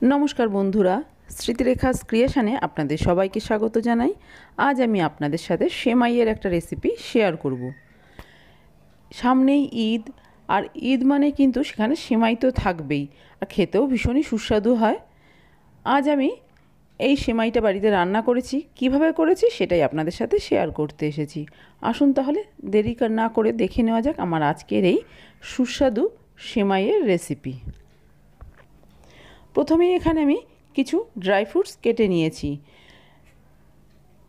नमस्कार बंधुरा स्मृतिरेखास क्रिएशने आपनादेर सबाइके स्वागत जानाई। आज आमी आपनादेर साथे सेमाइयेर एकटा रेसिपि शेयर करब। सामनेई ईद और ईद माने किन्तु सेखाने सेमाई तो थाकबेई और खेतेও भीषणই सुस्वादु हय। आज आमी এই সেমাইটা বাড়িতে রান্না করেছি, কিভাবে করেছি সেটাই আপনাদের সাথে শেয়ার করতে এসেছি। আসুন তাহলে দেরি না করে দেখে নেওয়া যাক আমার আজকের এই সুস্বাদু সেমাইয়ের রেসিপি। প্রথমেই এখানে আমি কিছু ড্রাই ফ্রুটস কেটে নিয়েছি।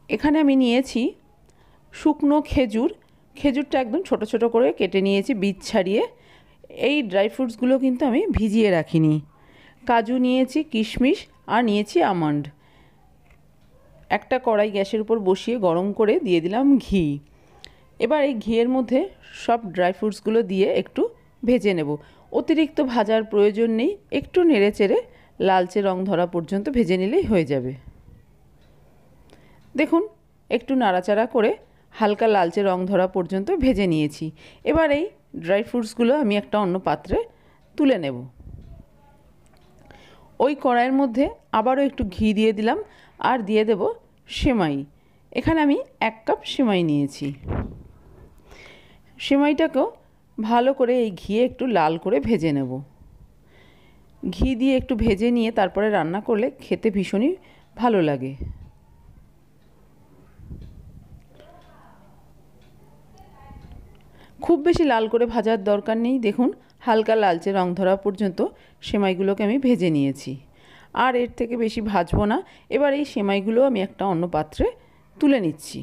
এখানে আমি নিয়েছি শুকনো খেজুর। খেজুরটা একদম ছোট ছোট করে কেটে নিয়েছি বীজ ছাড়িয়ে। এই ড্রাই ফ্রুটসগুলো কিন্তু আমি ভিজিয়ে রাখিনি। কাজু নিয়েছি, কিশমিশ আর নিয়েছি আমন্ড। একটা কড়াই গ্যাসের উপর বসিয়ে গরম করে দিয়ে দিলাম ঘি। এবার এই ঘিয়ের মধ্যে সব ড্রাই ফ্রুটসগুলো দিয়ে একটু ভেজে নেব। অতিরিক্ত ভাজার প্রয়োজন নেই, একটু নেড়েচেড়ে লালচে রং ধরা পর্যন্ত ভেজে নিলেই হয়ে যাবে। দেখুন একটু নাড়াচাড়া করে হালকা লালচে রং ধরা পর্যন্ত ভেজে নিয়েছি। এবার এই ড্রাই ফ্রুটসগুলো আমি একটা অন্য পাত্রে তুলে নেব। ওই কড়াইয়ের মধ্যে আবারও একটু ঘি দিয়ে দিলাম আর দিয়ে দেব সেমাই। এখানে আমি 1 কাপ সেমাই নিয়েছি। সেমাইটাকেও ভালো করে এই ঘিয়ে একটু লাল করে ভেজে নেব। ঘি দিয়ে একটু ভেজে নিয়ে তারপরে রান্না করলে খেতে ভীষণই ভালো লাগে। খুব বেশি লাল করে ভাজার দরকার নেই। দেখুন হালকা লালচে রং ধরা পর্যন্ত সেমাইগুলোকে আমি ভেজে নিয়েছি। আর এর থেকে বেশি ভাজবো না। এবার এই সেমাইগুলো আমি একটা অন্য পাত্রে তুলে নিচ্ছি।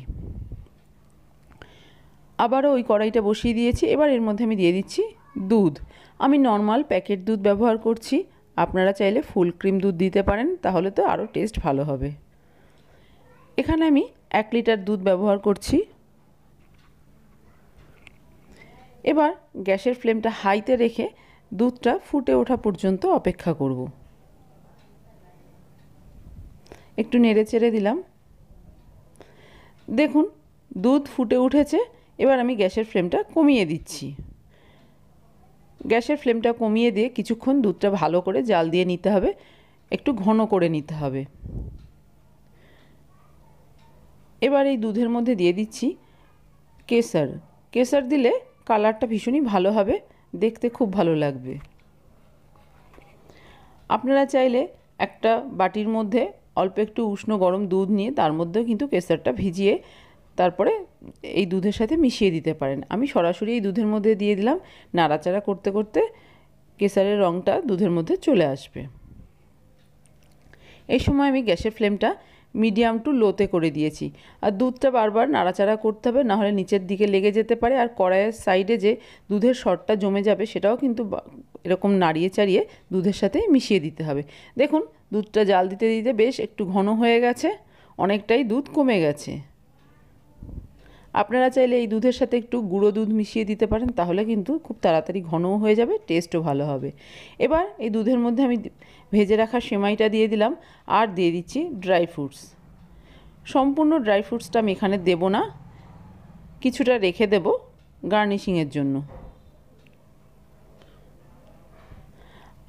আবারও ওই কড়াইটা বসিয়ে দিয়েছি। এবার এর মধ্যে আমি দিয়ে দিচ্ছি দুধ। আমি নর্মাল প্যাকেট দুধ ব্যবহার করছি। আপনারা চাইলে ফুল ক্রিম দুধ দিতে পারেন, তাহলে তো আরও টেস্ট ভালো হবে। এখানে আমি 1 লিটার দুধ ব্যবহার করছি। এবার গ্যাসের ফ্লেমটা হাইতে রেখে দুধটা ফুটে ওঠা পর্যন্ত অপেক্ষা করব। একটু নেড়েচেড়ে দিলাম। দেখুন দুধ ফুটে উঠেছে। এবার আমি গ্যাসের ফ্লেমটা কমিয়ে দিচ্ছি। গ্যাসের ফ্লেমটা কমিয়ে দিয়ে কিছুক্ষণ দুধটা ভালো করে জাল দিয়ে নিতে হবে, একটু ঘন করে নিতে হবে। এবার এই দুধের মধ্যে দিয়ে দিচ্ছি কেশর। কেশর দিলে কালারটা ভীষণই ভালো হবে, দেখতে খুব ভালো লাগবে। আপনারা চাইলে একটা বাটির মধ্যে অল্প একটু উষ্ণ গরম দুধ নিয়ে তার মধ্যেও কিন্তু কেশরটা ভিজিয়ে তারপরে এই দুধের সাথে মিশিয়ে দিতে পারেন। আমি সরাসরি এই দুধের মধ্যে দিয়ে দিলাম। নাড়াচাড়া করতে করতে কেশরের রঙটা দুধের মধ্যে চলে আসবে। এই সময় আমি গ্যাসের ফ্লেমটা মিডিয়াম টু লোতে করে দিয়েছি। আর দুধটা বারবার নাড়াচাড়া করতে হবে, নাহলে নিচের দিকে লেগে যেতে পারে। আর কড়াইয়ের সাইডে যে দুধের সরটা জমে যাবে সেটাও কিন্তু এরকম নাড়িয়ে চাড়িয়ে দুধের সাথে মিশিয়ে দিতে হবে। দেখুন দুধটা জাল দিতে দিতে বেশ একটু ঘন হয়ে গেছে, অনেকটাই দুধ কমে গেছে। আপনারা চাইলে এই দুধের সাথে একটু গুঁড়ো দুধ মিশিয়ে দিতে পারেন, তাহলে কিন্তু খুব তাড়াতাড়ি ঘনও হয়ে যাবে, টেস্টও ভালো হবে। এবার এই দুধের মধ্যে আমি ভেজে রাখা সেমাইটা দিয়ে দিলাম আর দিয়ে দিচ্ছি ড্রাই ফ্রুটস। সম্পূর্ণ ড্রাই ফ্রুটসটা আমি এখানে দেব না, কিছুটা রেখে দেব গার্নিশিংয়ের জন্য।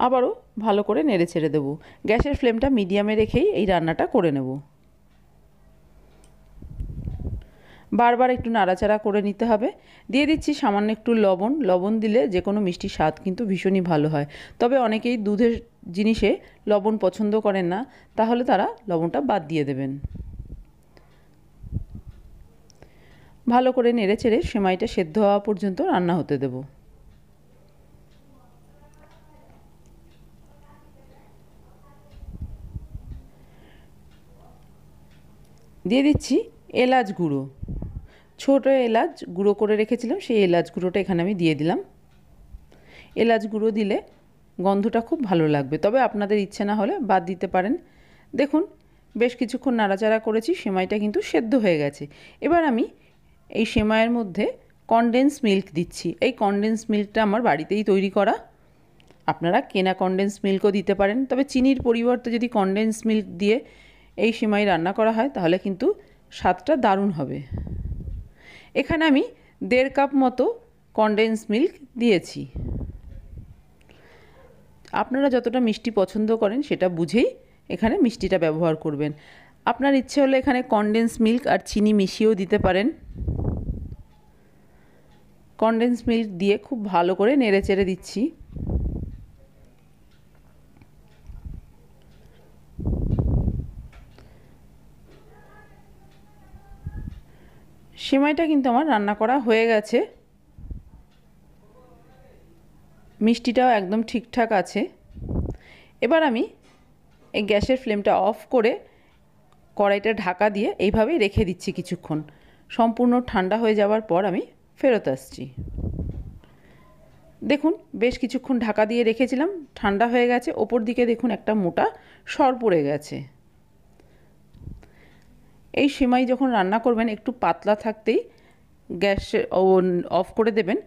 আবারও ভালো করে নেড়ে ছেড়ে দেবো। গ্যাসের ফ্লেমটা মিডিয়ামে রেখেই এই রান্নাটা করে নেব। বারবার একটু নাড়াচাড়া করে নিতে হবে। দিয়ে দিচ্ছি সামান্য একটু লবণ। লবণ দিলে যে কোনো মিষ্টির স্বাদ কিন্তু ভীষণই ভালো হয়। তবে অনেকেই দুধের জিনিসে লবণ পছন্দ করেন না, তাহলে তারা লবণটা বাদ দিয়ে দেবেন। ভালো করে নেড়ে চেড়ে সেমাইটা সেদ্ধ হওয়া পর্যন্ত রান্না হতে দেব। দিয়ে দিচ্ছি এলাচ গুঁড়ো। ছোট এলাচ গুঁড়ো করে রেখেছিলাম, সেই এলাচ গুঁড়োটা এখানে আমি দিয়ে দিলাম। এলাচ গুঁড়ো দিলে গন্ধটা খুব ভালো লাগবে, তবে আপনাদের ইচ্ছে না হলে বাদ দিতে পারেন। দেখুন বেশ কিছুক্ষণ নাড়াচাড়া করেছি, সেমাইটা কিন্তু সেদ্ধ হয়ে গেছে। এবার আমি এই সেমাইয়ের মধ্যে কনডেন্স মিল্ক দিচ্ছি। এই কনডেন্স মিল্কটা আমার বাড়িতেই তৈরি করা। আপনারা কেনা কনডেন্স মিল্কও দিতে পারেন, তবে চিনির পরিবর্তে যদি কনডেন্স মিল্ক দিয়ে এই সেমাই রান্না করা হয় তাহলে কিন্তু স্বাদটা দারুণ হবে। এখানে আমি 1.5 কাপ মতো কনডেন্স মিল্ক দিয়েছি। আপনারা যতটা মিষ্টি পছন্দ করেন সেটা বুঝেই এখানে মিষ্টিটা ব্যবহার করবেন। আপনার ইচ্ছে হলে এখানে কনডেন্স মিল্ক আর চিনি মিশিয়েও দিতে পারেন। কনডেন্স মিল্ক দিয়ে খুব ভালো করে নেড়ে চেড়ে দিচ্ছি। সেমাইটা কিন্তু আমার রান্না করা হয়ে গেছে। মিষ্টিটাও একদম ঠিকঠাক আছে। এবার আমি এই গ্যাসের ফ্লেমটা অফ করে কড়াইটা ঢাকা দিয়ে এইভাবেই রেখে দিচ্ছি কিছুক্ষণ। সম্পূর্ণ ঠান্ডা হয়ে যাওয়ার পর আমি ফেরত আসছি। দেখুন বেশ কিছুক্ষণ ঢাকা দিয়ে রেখেছিলাম, ঠান্ডা হয়ে গেছে। ওপর দিকে দেখুন একটা মোটা সর পড়ে গেছে। এই সেমাই যখন রান্না করবেন একটু পাতলা থাকতেই গ্যাস অফ করে দেবেন।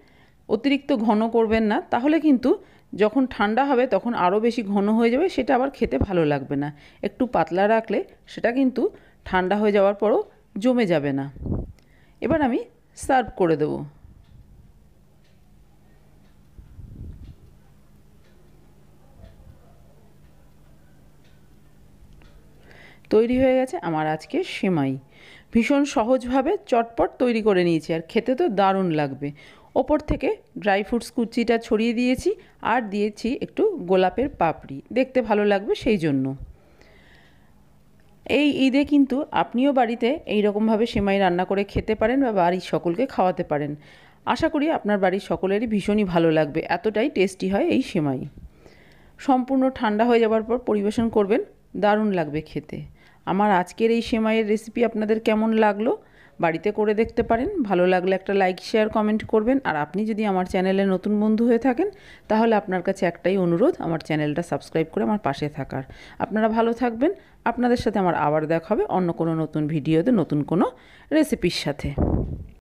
অতিরিক্ত ঘন করবেন না, তাহলে কিন্তু যখন ঠান্ডা হবে তখন আরও বেশি ঘন হয়ে যাবে, সেটা আবার খেতে ভালো লাগবে না। একটু পাতলা রাখলে সেটা কিন্তু ঠান্ডা হয়ে যাওয়ার পরও জমে যাবে না। এবার আমি সার্ভ করে দেবো। তৈরি হয়ে গেছে আমার আজকে সেমাই। ভীষণ সহজভাবে চটপট তৈরি করে নিয়েছি, আর খেতে তো দারুণ লাগবে। ওপর থেকে ড্রাই ফ্রুটস কুচিটা ছড়িয়ে দিয়েছি, আর দিয়েছি একটু গোলাপের পাপড়ি, দেখতে ভালো লাগবে সেই জন্য। এই ঈদে কিন্তু আপনিও বাড়িতে এই রকমভাবে সেমাই রান্না করে খেতে পারেন বা বাড়ির সকলকে খাওয়াতে পারেন। আশা করি আপনার বাড়ির সকলেরই ভীষণই ভালো লাগবে, এতটাই টেস্টি হয় এই সেমাই। সম্পূর্ণ ঠান্ডা হয়ে যাওয়ার পর পরিবেশন করবেন, দারুণ লাগবে খেতে। আমার আজকের এই সেমাইয়ের রেসিপি আপনাদের কেমন লাগলো বাড়িতে করে দেখতে পারেন। ভালো লাগলে একটা লাইক শেয়ার কমেন্ট করবেন। আর আপনি যদি আমার চ্যানেলে নতুন বন্ধু হয়ে থাকেন তাহলে আপনার কাছে একটাই অনুরোধ, আমার চ্যানেলটা সাবস্ক্রাইব করে আমার পাশে থাকার। আপনারা ভালো থাকবেন। আপনাদের সাথে আমার আবার দেখা হবে অন্য কোনো নতুন ভিডিওতে নতুন কোনো রেসিপির সাথে।